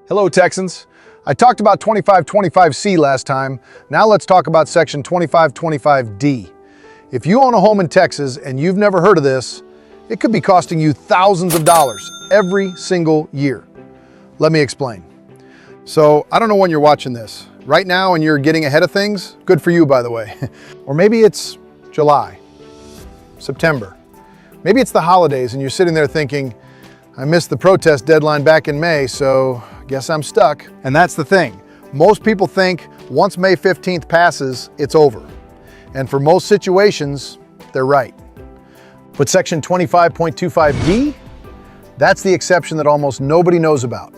Hello, Texans. I talked about 2525C last time. Now let's talk about section 2525D. If you own a home in Texas and you've never heard of this, it could be costing you thousands of dollars every single year. Let me explain. So I don't know when you're watching this. Right now and you're getting ahead of things, good for you, by the way. Or maybe it's July, September. Maybe it's the holidays and you're sitting there thinking, I missed the protest deadline back in May, so guess I'm stuck. And that's the thing. Most people think once May 15th passes, it's over. And for most situations, they're right. But section 25.25D, that's the exception that almost nobody knows about.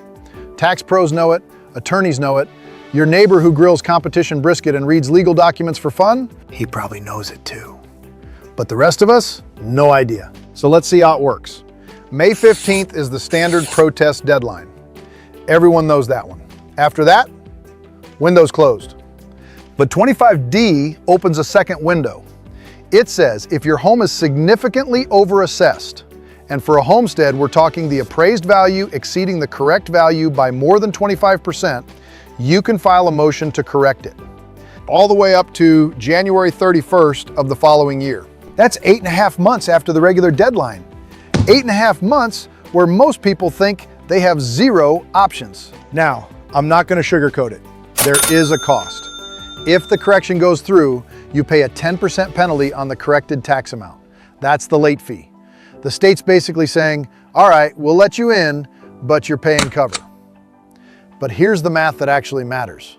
Tax pros know it, attorneys know it. Your neighbor who grills competition brisket and reads legal documents for fun, he probably knows it too. But the rest of us, no idea. So let's see how it works. May 15th is the standard protest deadline. Everyone knows that one. After that, window's closed. But 25D opens a second window. It says if your home is significantly overassessed, and for a homestead, we're talking the appraised value exceeding the correct value by more than 25%, you can file a motion to correct it, all the way up to January 31st of the following year. That's 8.5 months after the regular deadline. 8.5 months where most people think they have zero options. Now, I'm not going to sugarcoat it. There is a cost. If the correction goes through, you pay a 10% penalty on the corrected tax amount. That's the late fee. The state's basically saying, all right, we'll let you in, but you're paying cover. But here's the math that actually matters.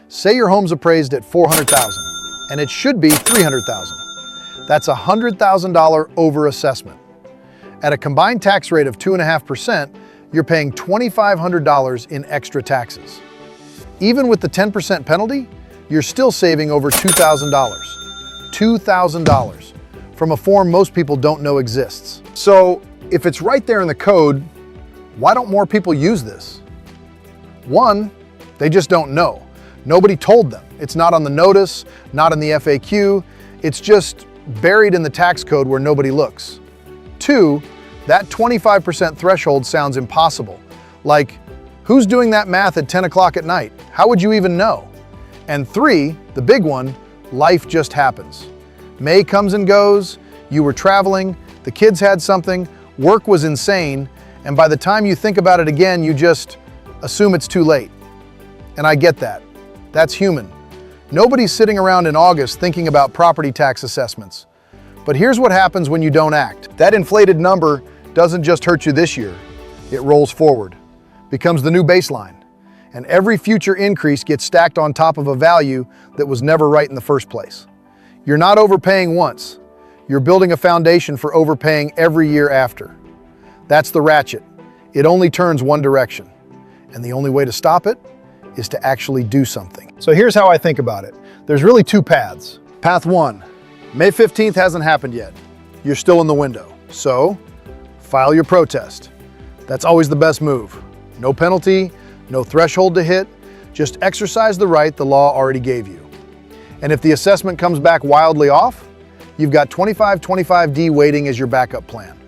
Say your home's appraised at $400,000, and it should be $300,000. That's a $100,000 overassessment. At a combined tax rate of 2.5%, you're paying $2,500 in extra taxes. Even with the 10% penalty, you're still saving over $2,000. $2,000 from a form most people don't know exists. So if it's right there in the code, why don't more people use this? One, they just don't know. Nobody told them. It's not on the notice, not in the FAQ. It's just buried in the tax code where nobody looks. Two, that 25% threshold sounds impossible. Like, who's doing that math at 10 o'clock at night? How would you even know? And three, the big one, life just happens. May comes and goes, you were traveling, the kids had something, work was insane, and by the time you think about it again, you just assume it's too late. And I get that. That's human. Nobody's sitting around in August thinking about property tax assessments. But here's what happens when you don't act. That inflated number doesn't just hurt you this year, it rolls forward, becomes the new baseline. And every future increase gets stacked on top of a value that was never right in the first place. You're not overpaying once, you're building a foundation for overpaying every year after. That's the ratchet. It only turns one direction. And the only way to stop it is to actually do something. So here's how I think about it. There's really two paths. Path one, May 15th hasn't happened yet. You're still in the window. So, file your protest. That's always the best move. No penalty, no threshold to hit, just exercise the right the law already gave you. And if the assessment comes back wildly off, you've got 2525D waiting as your backup plan.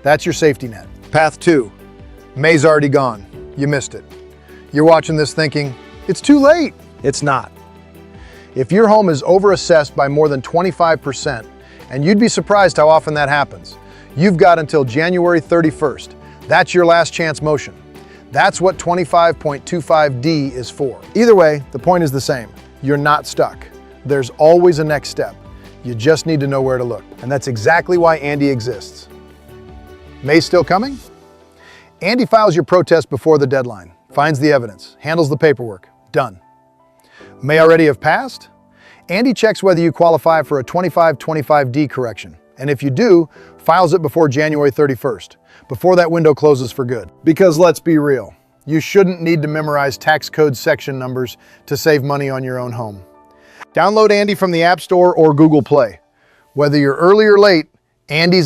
That's your safety net. Path two, May's already gone. You missed it. You're watching this thinking, it's too late. It's not. If your home is overassessed by more than 25%, and you'd be surprised how often that happens, you've got until January 31st. That's your last chance motion. That's what 25.25D is for. Either way, the point is the same. You're not stuck. There's always a next step. You just need to know where to look. And that's exactly why Andy exists. May's still coming? Andy files your protest before the deadline, finds the evidence, handles the paperwork. Done. May already have passed? Andy checks whether you qualify for a 2525D correction. And if you do, files it before January 31st, before that window closes for good. Because let's be real, you shouldn't need to memorize tax code section numbers to save money on your own home. Download Andy from the App Store or Google Play. Whether you're early or late, Andy's